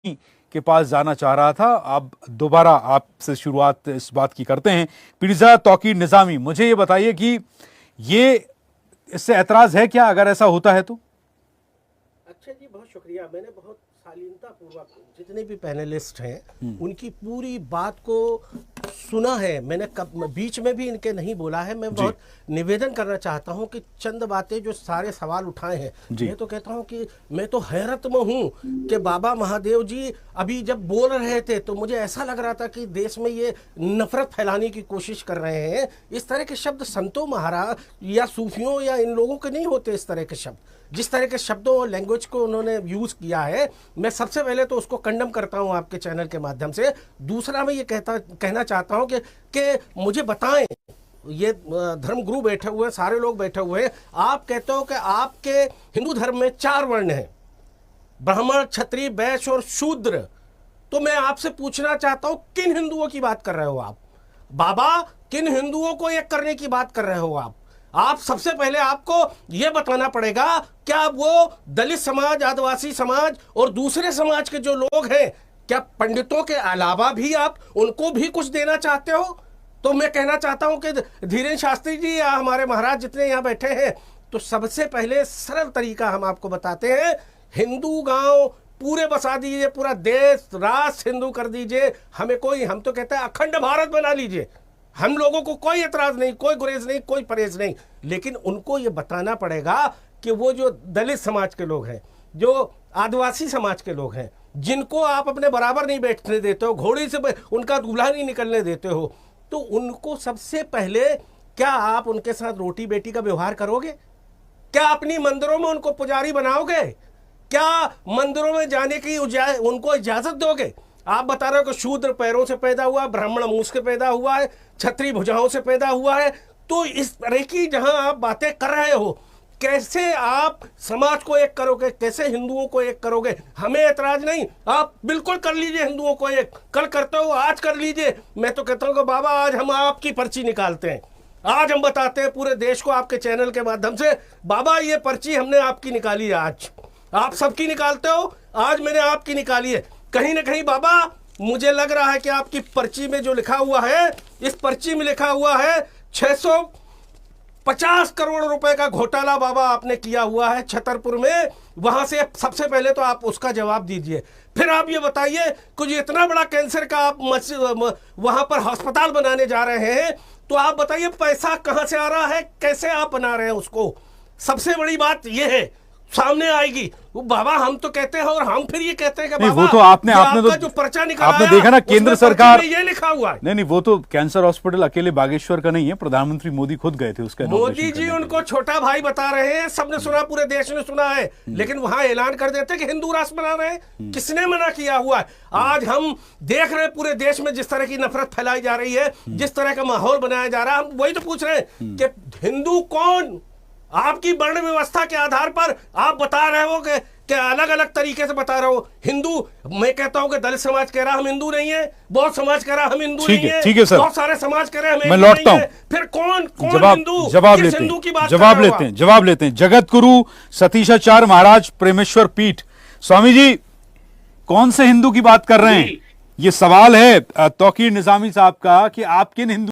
के पास जाना चाह रहा था। अब दोबारा आपसे शुरुआत इस बात की करते हैं। पीरज़ा तौकीर निज़ामी, मुझे ये बताइए कि ये इससे एतराज है क्या, अगर ऐसा होता है तो? अच्छा जी, बहुत शुक्रिया। मैंने बहुत शालीनता पूर्वक जितने भी पैनलिस्ट हैं उनकी पूरी बात को सुना है। मैंने बीच में भी इनके नहीं बोला है। मैं बहुत निवेदन करना चाहता हूं कि चंद बातें जो सारे सवाल उठाए हैं, मैं तो कहता हूं कि मैं तो हैरत में हूं कि बाबा महादेव जी अभी जब बोल रहे थे तो मुझे ऐसा लग रहा था कि देश में ये नफरत फैलाने की कोशिश कर रहे हैं। इस तरह के शब्द संतों महाराज या सूफियों या इन लोगों के नहीं होते। इस तरह के शब्द, जिस तरह के शब्दों और लैंग्वेज को उन्होंने यूज किया है, मैं सबसे पहले तो उसको कंडम करता हूं आपके चैनल के माध्यम से। दूसरा मैं ये कहना चाहता हूं कि मुझे बताएं, ये धर्मगुरु बैठे हुए, सारे लोग बैठे हुए हैं, आप कहते हो कि आपके हिंदू धर्म में 4 वर्ण हैं, ब्राह्मण, क्षत्रिय, वैश्य और शूद्र। तो मैं आपसे पूछना चाहता हूं, किन हिंदुओं की बात कर रहे हो आप बाबा? किन हिंदुओं को एक करने की बात कर रहे हो आप सबसे पहले आपको यह बताना पड़ेगा, क्या वो दलित समाज, आदिवासी समाज और दूसरे समाज के जो लोग हैं, क्या पंडितों के अलावा भी आप उनको भी कुछ देना चाहते हो? तो मैं कहना चाहता हूं कि धीरेन्द्र शास्त्री जी या हमारे महाराज जितने यहां बैठे हैं, तो सबसे पहले सरल तरीका हम आपको बताते हैं। हिंदू गांव पूरे बसा दीजिए, पूरा देश राष्ट्र हिंदू कर दीजिए। हम तो कहते हैं अखंड भारत बना लीजिए। हम लोगों को कोई एतराज नहीं, कोई गुरेज नहीं, कोई परहेज नहीं। लेकिन उनको ये बताना पड़ेगा कि वो जो दलित समाज के लोग हैं, जो आदिवासी समाज के लोग हैं, जिनको आप अपने बराबर नहीं बैठने देते हो, घोड़ी से उनका दूल्हा नहीं निकलने देते हो, तो उनको सबसे पहले क्या आप उनके साथ रोटी बेटी का व्यवहार करोगे? क्या अपनी मंदिरों में उनको पुजारी बनाओगे? क्या मंदिरों में जाने की उनको इजाजत दोगे? आप बता रहे हो कि शूद्र पैरों से पैदा हुआ, ब्राह्मण मुंह से पैदा हुआ है, क्षत्रिय भुजाओं से पैदा हुआ है। तो इस तरह की जहां आप बातें कर रहे हो, कैसे आप समाज को एक करोगे, कैसे हिंदुओं को एक करोगे? हमें एतराज नहीं, आप बिल्कुल कर लीजिए हिंदुओं को एक। कल करते हो, आज कर लीजिए। मैं तो कहता हूं कि बाबा, आज हम आपकी पर्ची निकालते हैं। आज हम बताते हैं पूरे देश को आपके चैनल के माध्यम से, बाबा ये पर्ची हमने आपकी निकाली है। आज आप सबकी निकालते हो, आज मैंने आपकी निकाली है। कहीं ना कहीं बाबा, मुझे लग रहा है कि आपकी पर्ची में जो लिखा हुआ है, इस पर्ची में लिखा हुआ है 650 करोड़ रुपए का घोटाला बाबा आपने किया हुआ है छतरपुर में। वहां से सबसे पहले तो आप उसका जवाब दीजिए। फिर आप ये बताइए, कुछ इतना बड़ा कैंसर का आप वहां पर अस्पताल बनाने जा रहे हैं, तो आप बताइए पैसा कहां से आ रहा है, कैसे आप बना रहे हैं उसको? सबसे बड़ी बात यह है, सामने आएगी। वो बाबा, हम तो कहते हैं और हम फिर ये कहते हैं कि बाबा, वो तो आपने तो जो पर्चा निकाला, आपने देखा ना, केंद्र सरकार में ये लिखा हुआ है। नहीं, वो तो कैंसर हॉस्पिटल अकेले बागेश्वर का नहीं है, प्रधानमिंत्री मोदी खुद गए थे उसका। मोदी जी उनको छोटा भाई बता रहे हैं, सबने सुना, पूरे देश ने सुना है। लेकिन वहां ऐलान कर देते कि हिंदू राष्ट्र बना रहे हैं। किसने मना किया हुआ है? आज हम देख रहे हैं पूरे देश में जिस तरह की नफरत फैलाई जा रही है, जिस तरह का माहौल बनाया जा रहा है। हम वही तो पूछ रहे हैं कि हिंदू कौन? आपकी वर्ण व्यवस्था के आधार पर आप बता रहे हो कि अलग अलग तरीके से बता रहे हो हिंदू। मैं कहता हूं कि दलित समाज कह रहा हम हिंदू नहीं है, बहुत समाज कह रहा हम हिंदू नहीं है, ठीक है सर, बहुत सारे समाज कह रहे हैं मैं लौटता हूं। फिर कौन हिंदू? जवाब लेते हैं। जगत गुरु सतीशाचार्य महाराज प्रेमेश्वर पीठ, स्वामी जी कौन से हिंदू की बात कर रहे हैं? ये सवाल है तौकीर निजामी साहब का कि आप किन हिंदू